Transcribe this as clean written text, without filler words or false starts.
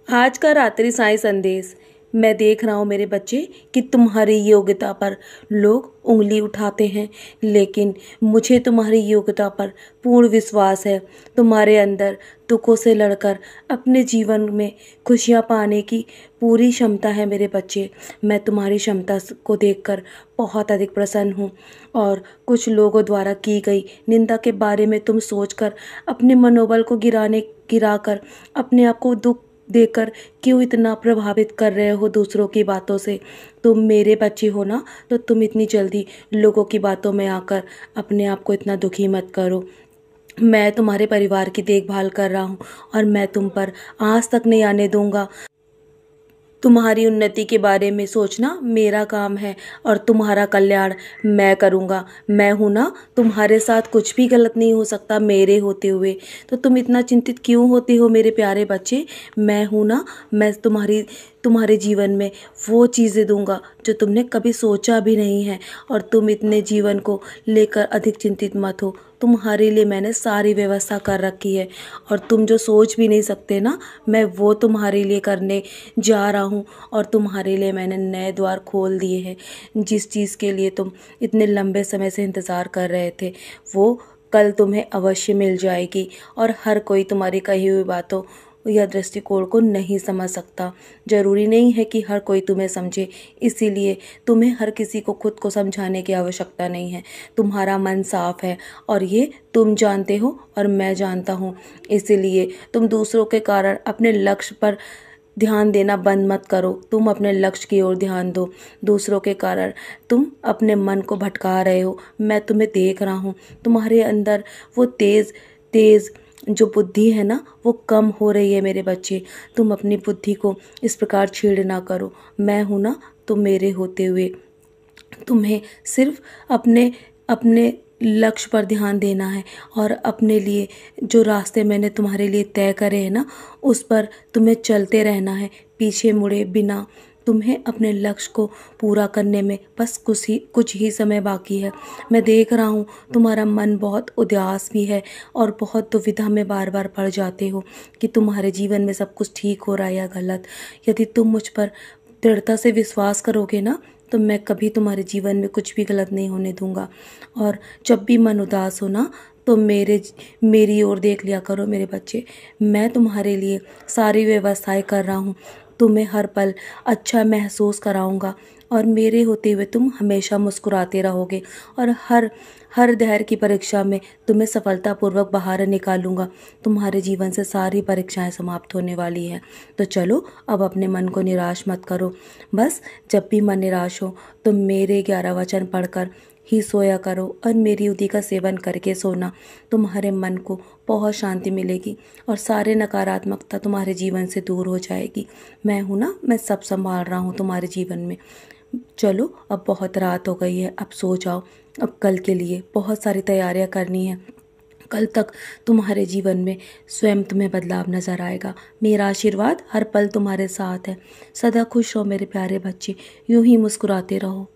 आज का रात्रि साई संदेश। मैं देख रहा हूँ मेरे बच्चे कि तुम्हारी योग्यता पर लोग उंगली उठाते हैं, लेकिन मुझे तुम्हारी योग्यता पर पूर्ण विश्वास है। तुम्हारे अंदर दुखों से लड़कर अपने जीवन में खुशियाँ पाने की पूरी क्षमता है मेरे बच्चे। मैं तुम्हारी क्षमता को देखकर बहुत अधिक प्रसन्न हूँ और कुछ लोगों द्वारा की गई निंदा के बारे में तुम सोचकर अपने मनोबल को गिराकर अपने आप को दुख देकर क्यों इतना प्रभावित कर रहे हो दूसरों की बातों से। तुम मेरे बच्चे हो ना, तो तुम इतनी जल्दी लोगों की बातों में आकर अपने आप को इतना दुखी मत करो। मैं तुम्हारे परिवार की देखभाल कर रहा हूँ और मैं तुम पर आँच तक नहीं आने दूंगा। तुम्हारी उन्नति के बारे में सोचना मेरा काम है और तुम्हारा कल्याण मैं करूँगा। मैं हूँ ना, तुम्हारे साथ कुछ भी गलत नहीं हो सकता मेरे होते हुए। तो तुम इतना चिंतित क्यों होते हो मेरे प्यारे बच्चे। मैं हूँ ना, मैं तुम्हारे जीवन में वो चीज़ें दूंगा जो तुमने कभी सोचा भी नहीं है। और तुम इतने जीवन को लेकर अधिक चिंतित मत हो। तुम्हारे लिए मैंने सारी व्यवस्था कर रखी है और तुम जो सोच भी नहीं सकते ना, मैं वो तुम्हारे लिए करने जा रहा हूँ। और तुम्हारे लिए मैंने नए द्वार खोल दिए हैं। जिस चीज़ के लिए तुम इतने लंबे समय से इंतज़ार कर रहे थे, वो कल तुम्हें अवश्य मिल जाएगी। और हर कोई तुम्हारी कही हुई बातों या दृष्टिकोण को नहीं समझ सकता। जरूरी नहीं है कि हर कोई तुम्हें समझे, इसीलिए तुम्हें हर किसी को खुद को समझाने की आवश्यकता नहीं है। तुम्हारा मन साफ है और ये तुम जानते हो और मैं जानता हूँ। इसीलिए तुम दूसरों के कारण अपने लक्ष्य पर ध्यान देना बंद मत करो। तुम अपने लक्ष्य की ओर ध्यान दो। दूसरों के कारण तुम अपने मन को भटका रहे हो। मैं तुम्हें देख रहा हूँ, तुम्हारे अंदर वो तेज तेज जो बुद्धि है ना, वो कम हो रही है मेरे बच्चे। तुम अपनी बुद्धि को इस प्रकार छेड़ ना करो। मैं हूँ ना, तो मेरे होते हुए तुम्हें सिर्फ अपने अपने लक्ष्य पर ध्यान देना है और अपने लिए जो रास्ते मैंने तुम्हारे लिए तय करे हैं ना, उस पर तुम्हें चलते रहना है, पीछे मुड़े बिना। तुम्हें अपने लक्ष्य को पूरा करने में बस कुछ ही समय बाकी है। मैं देख रहा हूँ तुम्हारा मन बहुत उदास भी है और बहुत दुविधा में बार बार पड़ जाते हो कि तुम्हारे जीवन में सब कुछ ठीक हो रहा है या गलत। यदि तुम मुझ पर दृढ़ता से विश्वास करोगे ना, तो मैं कभी तुम्हारे जीवन में कुछ भी गलत नहीं होने दूंगा। और जब भी मन उदास हो ना, तो मेरी ओर देख लिया करो मेरे बच्चे। मैं तुम्हारे लिए सारी व्यवस्थाएं कर रहा हूँ। तुम्हें हर पल अच्छा महसूस कराऊंगा और मेरे होते हुए तुम हमेशा मुस्कुराते रहोगे। और हर हर धैर्य की परीक्षा में तुम्हें सफलतापूर्वक बाहर निकालूंगा। तुम्हारे जीवन से सारी परीक्षाएं समाप्त होने वाली हैं। तो चलो, अब अपने मन को निराश मत करो। बस जब भी मन निराश हो तो मेरे 11 वचन पढ़कर ही सोया करो और मेरी उदी का सेवन करके सोना। तुम्हारे मन को बहुत शांति मिलेगी और सारे नकारात्मकता तुम्हारे जीवन से दूर हो जाएगी। मैं हूँ ना, मैं सब संभाल रहा हूँ तुम्हारे जीवन में। चलो, अब बहुत रात हो गई है, अब सो जाओ। अब कल के लिए बहुत सारी तैयारियां करनी है। कल तक तुम्हारे जीवन में स्वयं तुम्हें बदलाव नजर आएगा। मेरा आशीर्वाद हर पल तुम्हारे साथ है। सदा खुश रहो मेरे प्यारे बच्चे, यूं ही मुस्कुराते रहो।